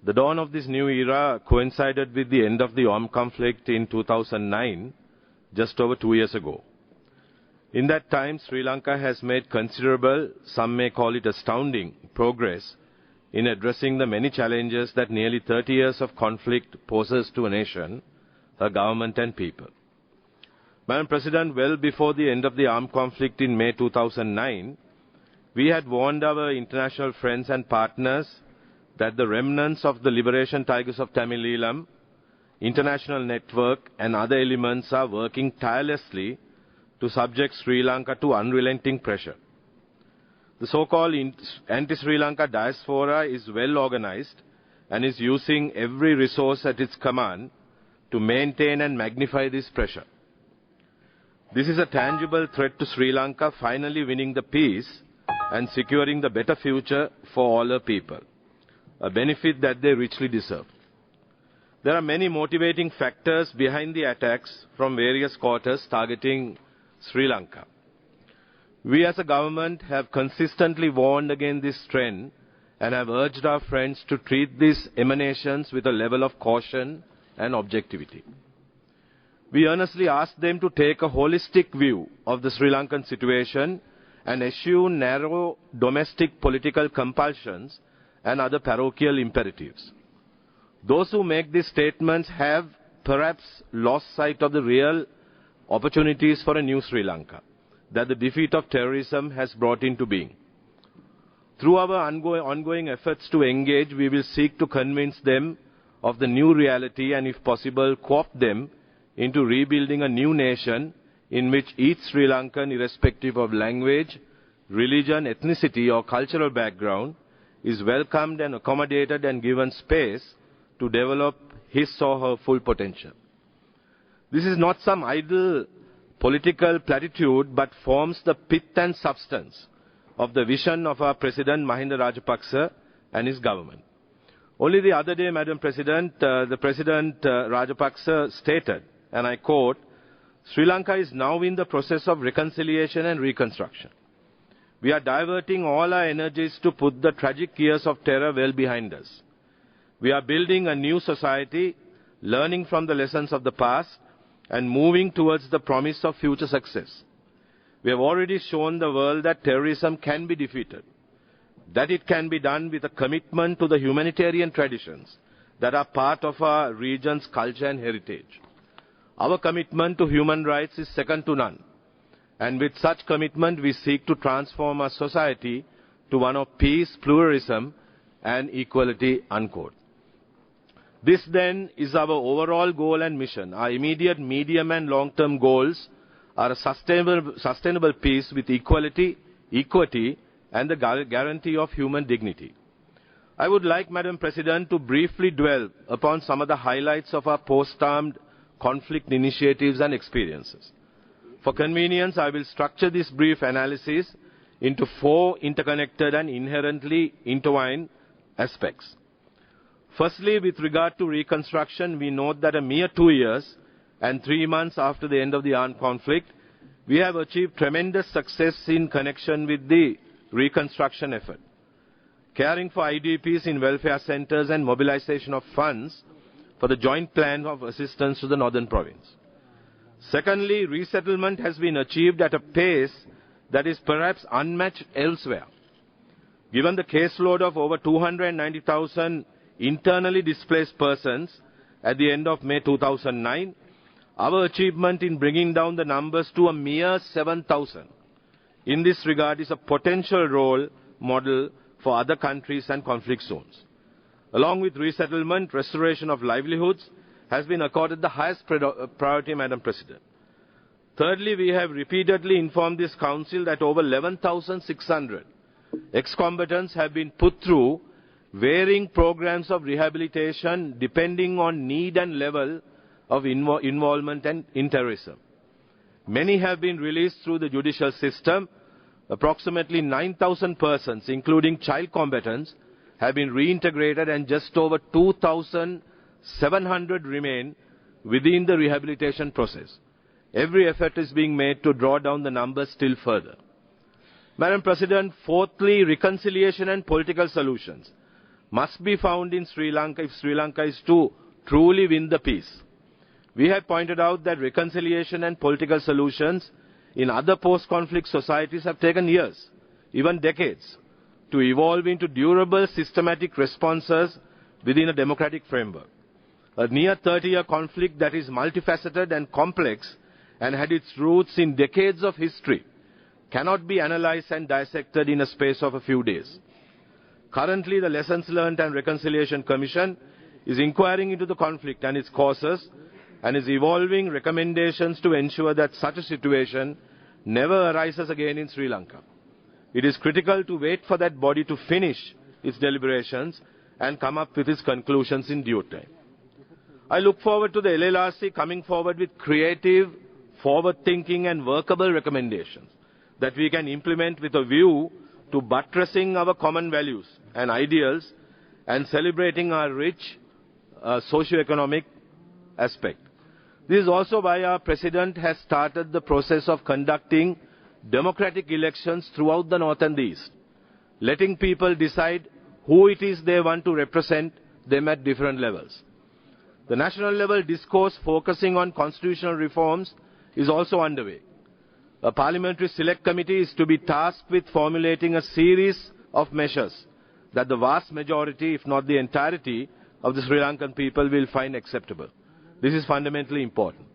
The dawn of this new era coincided with the end of the armed conflict in 2009, just over 2 years ago. In that time, Sri Lanka has made considerable, some may call it astounding, progress in addressing the many challenges that nearly 30 years of conflict poses to a nation, a government and people. Madam President, well before the end of the armed conflict in May 2009, we had warned our international friends and partners that the remnants of the Liberation Tigers of Tamil Eelam, international network and other elements are working tirelessly to subject Sri Lanka to unrelenting pressure. The so-called anti-Sri Lanka diaspora is well organized and is using every resource at its command to maintain and magnify this pressure. This is a tangible threat to Sri Lanka finally winning the peace and securing the better future for all her people, a benefit that they richly deserve. There are many motivating factors behind the attacks from various quarters targeting Sri Lanka. We as a government have consistently warned against this trend and have urged our friends to treat these emanations with a level of caution and objectivity. We earnestly ask them to take a holistic view of the Sri Lankan situation and eschew narrow domestic political compulsions and other parochial imperatives. Those who make these statements have perhaps lost sight of the real opportunities for a new Sri Lanka that the defeat of terrorism has brought into being. Through our ongoing efforts to engage, we will seek to convince them of the new reality and, if possible, co-opt them into rebuilding a new nation in which each Sri Lankan, irrespective of language, religion, ethnicity or cultural background, is welcomed and accommodated and given space to develop his or her full potential. This is not some idle political platitude, but forms the pith and substance of the vision of our President Mahinda Rajapaksa and his government. Only the other day, Madam President, the President Rajapaksa stated, and I quote, "Sri Lanka is now in the process of reconciliation and reconstruction. We are diverting all our energies to put the tragic years of terror well behind us. We are building a new society, learning from the lessons of the past, and moving towards the promise of future success. We have already shown the world that terrorism can be defeated, that it can be done with a commitment to the humanitarian traditions that are part of our region's culture and heritage. Our commitment to human rights is second to none, and with such commitment we seek to transform our society to one of peace, pluralism and equality," unquote. This then is our overall goal and mission. Our immediate, medium and long-term goals are a sustainable peace with equality, equity and the guarantee of human dignity. I would like, Madam President, to briefly dwell upon some of the highlights of our post-armed conflict initiatives and experiences. For convenience, I will structure this brief analysis into 4 interconnected and inherently intertwined aspects. Firstly, with regard to reconstruction, we note that a mere 2 years and 3 months after the end of the armed conflict, we have achieved tremendous success in connection with the reconstruction effort. Caring for IDPs in welfare centers and mobilization of funds for the joint plan of assistance to the northern province. Secondly, resettlement has been achieved at a pace that is perhaps unmatched elsewhere. Given the caseload of over 290,000 internally displaced persons at the end of May 2009, our achievement in bringing down the numbers to a mere 7,000 in this regard is a potential role model for other countries and conflict zones. Along with resettlement, restoration of livelihoods has been accorded the highest priority, Madam President. Thirdly, we have repeatedly informed this Council that over 11,600 ex-combatants have been put through varying programs of rehabilitation depending on need and level of involvement in terrorism. Many have been released through the judicial system. Approximately 9,000 persons, including child combatants, have been reintegrated and just over 2,700 remain within the rehabilitation process. Every effort is being made to draw down the numbers still further. Madam President, fourthly, reconciliation and political solutions. must be found in Sri Lanka if Sri Lanka is to truly win the peace. We have pointed out that reconciliation and political solutions in other post-conflict societies have taken years, even decades, to evolve into durable, systematic responses within a democratic framework. A near 30-year conflict that is multifaceted and complex and had its roots in decades of history cannot be analyzed and dissected in a space of a few days. Currently, the Lessons Learned and Reconciliation Commission is inquiring into the conflict and its causes and is evolving recommendations to ensure that such a situation never arises again in Sri Lanka. It is critical to wait for that body to finish its deliberations and come up with its conclusions in due time. I look forward to the LLRC coming forward with creative, forward-thinking and workable recommendations that we can implement with a view to buttressing our common values and ideals and celebrating our rich socio-economic aspect. This is also why our President has started the process of conducting democratic elections throughout the North and the East, letting people decide who it is they want to represent them at different levels. The national level discourse focusing on constitutional reforms is also underway. A parliamentary select committee is to be tasked with formulating a series of measures that the vast majority, if not the entirety, of the Sri Lankan people will find acceptable. This is fundamentally important.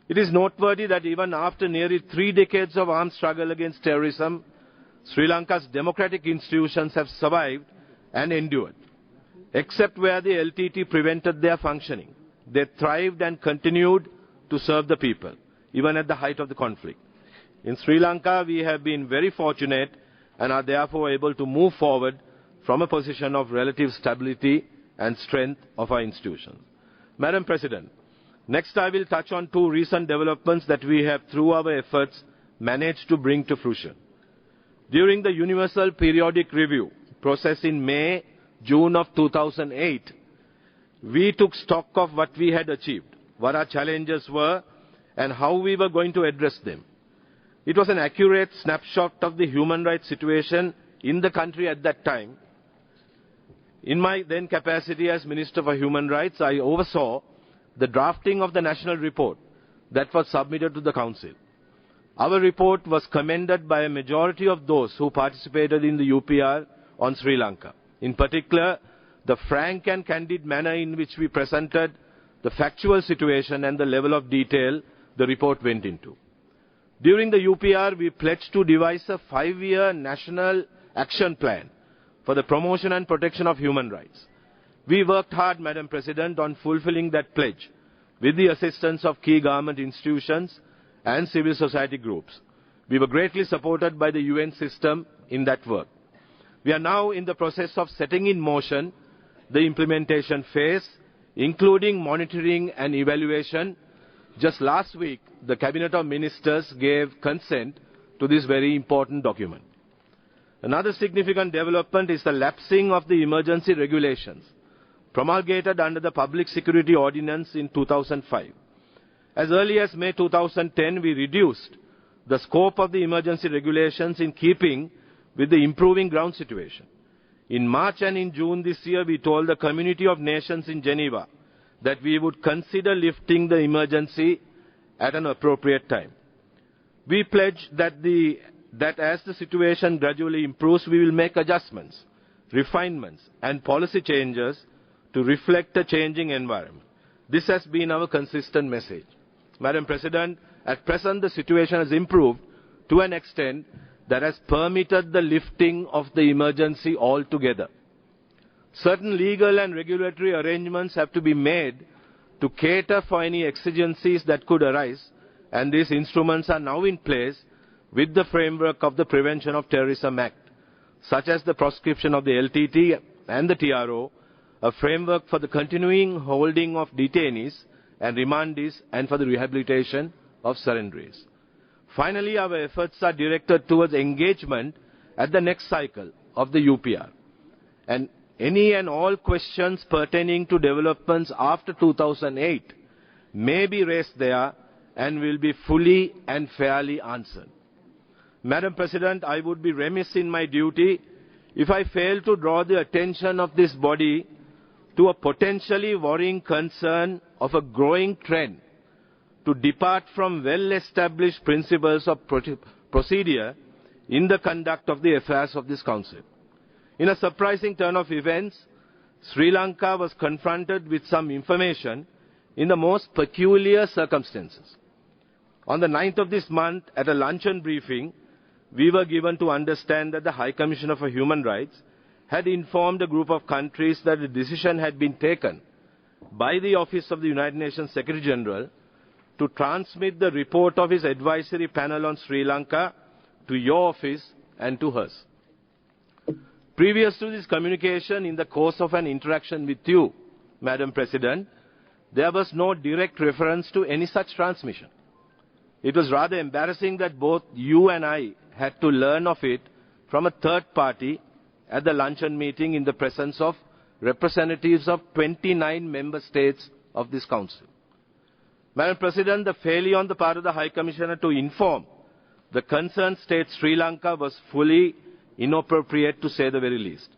It is noteworthy that even after nearly 3 decades of armed struggle against terrorism, Sri Lanka's democratic institutions have survived and endured. Except where the LTT prevented their functioning, they thrived and continued to serve the people, even at the height of the conflict. In Sri Lanka, we have been very fortunate and are therefore able to move forward from a position of relative stability and strength of our institutions. Madam President, next I will touch on 2 recent developments that we have, through our efforts, managed to bring to fruition. During the Universal Periodic Review process in May, June of 2008, we took stock of what we had achieved, what our challenges were, and how we were going to address them. It was an accurate snapshot of the human rights situation in the country at that time. In my then capacity as Minister for Human Rights, I oversaw the drafting of the national report that was submitted to the Council. Our report was commended by a majority of those who participated in the UPR on Sri Lanka. In particular, the frank and candid manner in which we presented the factual situation and the level of detail the report went into. During the UPR, we pledged to devise a 5-year national action plan for the promotion and protection of human rights. We worked hard, Madam President, on fulfilling that pledge with the assistance of key government institutions and civil society groups. We were greatly supported by the UN system in that work. We are now in the process of setting in motion the implementation phase, including monitoring and evaluation. Just last week, the Cabinet of Ministers gave consent to this very important document. Another significant development is the lapsing of the emergency regulations promulgated under the Public Security Ordinance in 2005. As early as May 2010, we reduced the scope of the emergency regulations in keeping with the improving ground situation. In March and in June this year, we told the Community of Nations in Geneva that we would consider lifting the emergency at an appropriate time. We pledged that as the situation gradually improves, we will make adjustments, refinements, and policy changes to reflect the changing environment. This has been our consistent message. Madam President, at present the situation has improved to an extent that has permitted the lifting of the emergency altogether. Certain legal and regulatory arrangements have to be made to cater for any exigencies that could arise, and these instruments are now in place with the framework of the Prevention of Terrorism Act, such as the proscription of the LTT and the TRO, a framework for the continuing holding of detainees and remandees, and for the rehabilitation of surrenderees. Finally, our efforts are directed towards engagement at the next cycle of the UPR. And any and all questions pertaining to developments after 2008 may be raised there and will be fully and fairly answered. Madam President, I would be remiss in my duty if I fail to draw the attention of this body to a potentially worrying concern of a growing trend to depart from well-established principles of procedure in the conduct of the affairs of this Council. In a surprising turn of events, Sri Lanka was confronted with some information in the most peculiar circumstances. On the 9th of this month, at a luncheon briefing, we were given to understand that the High Commissioner for Human Rights had informed a group of countries that a decision had been taken by the Office of the United Nations Secretary General to transmit the report of his advisory panel on Sri Lanka to your office and to hers. Previous to this communication, in the course of an interaction with you, Madam President, there was no direct reference to any such transmission. It was rather embarrassing that both you and I had to learn of it from a third party at the luncheon meeting in the presence of representatives of 29 member states of this Council. Madam President, the failure on the part of the High Commissioner to inform the concerned state Sri Lanka was fully inappropriate, to say the very least.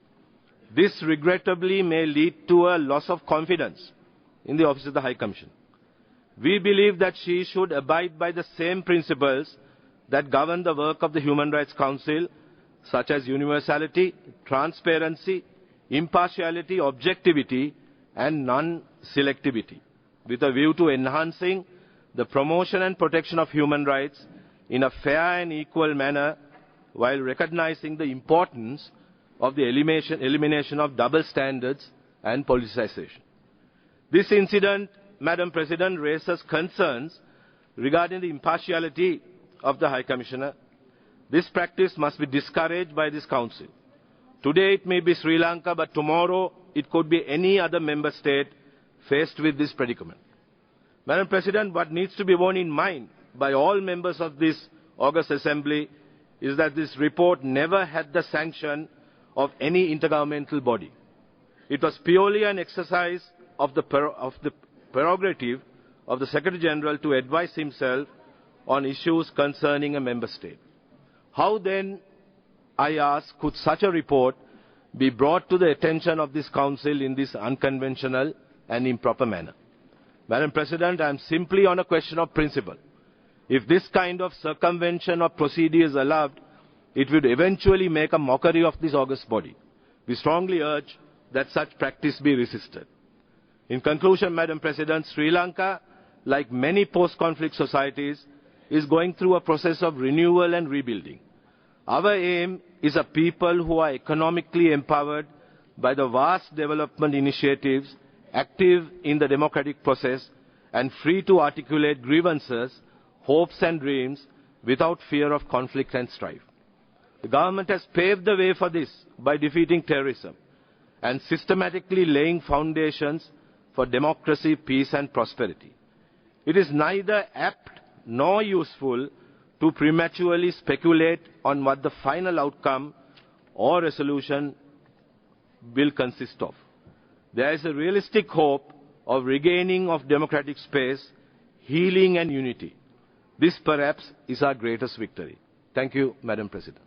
This regrettably may lead to a loss of confidence in the Office of the High Commissioner. We believe that she should abide by the same principles that govern the work of the Human Rights Council, such as universality, transparency, impartiality, objectivity, and non-selectivity, with a view to enhancing the promotion and protection of human rights in a fair and equal manner, while recognizing the importance of the elimination of double standards and politicization. This incident, Madam President, raises concerns regarding the impartiality of the High Commissioner. This practice must be discouraged by this Council. Today it may be Sri Lanka, but tomorrow it could be any other member state faced with this predicament. Madam President, what needs to be borne in mind by all members of this August Assembly is that this report never had the sanction of any intergovernmental body. It was purely an exercise of the prerogative of the Secretary General to advise himself on issues concerning a member state. How then, I ask, could such a report be brought to the attention of this Council in this unconventional and improper manner? Madam President, I am simply on a question of principle. If this kind of circumvention of procedure is allowed, it would eventually make a mockery of this august body. We strongly urge that such practice be resisted. In conclusion, Madam President, Sri Lanka, like many post-conflict societies, is going through a process of renewal and rebuilding. Our aim is a people who are economically empowered by the vast development initiatives, active in the democratic process, and free to articulate grievances, hopes and dreams without fear of conflict and strife. The government has paved the way for this by defeating terrorism and systematically laying foundations for democracy, peace and prosperity. It is neither apt nor useful to prematurely speculate on what the final outcome or resolution will consist of. There is a realistic hope of regaining of democratic space, healing and unity. This perhaps is our greatest victory. Thank you, Madam President.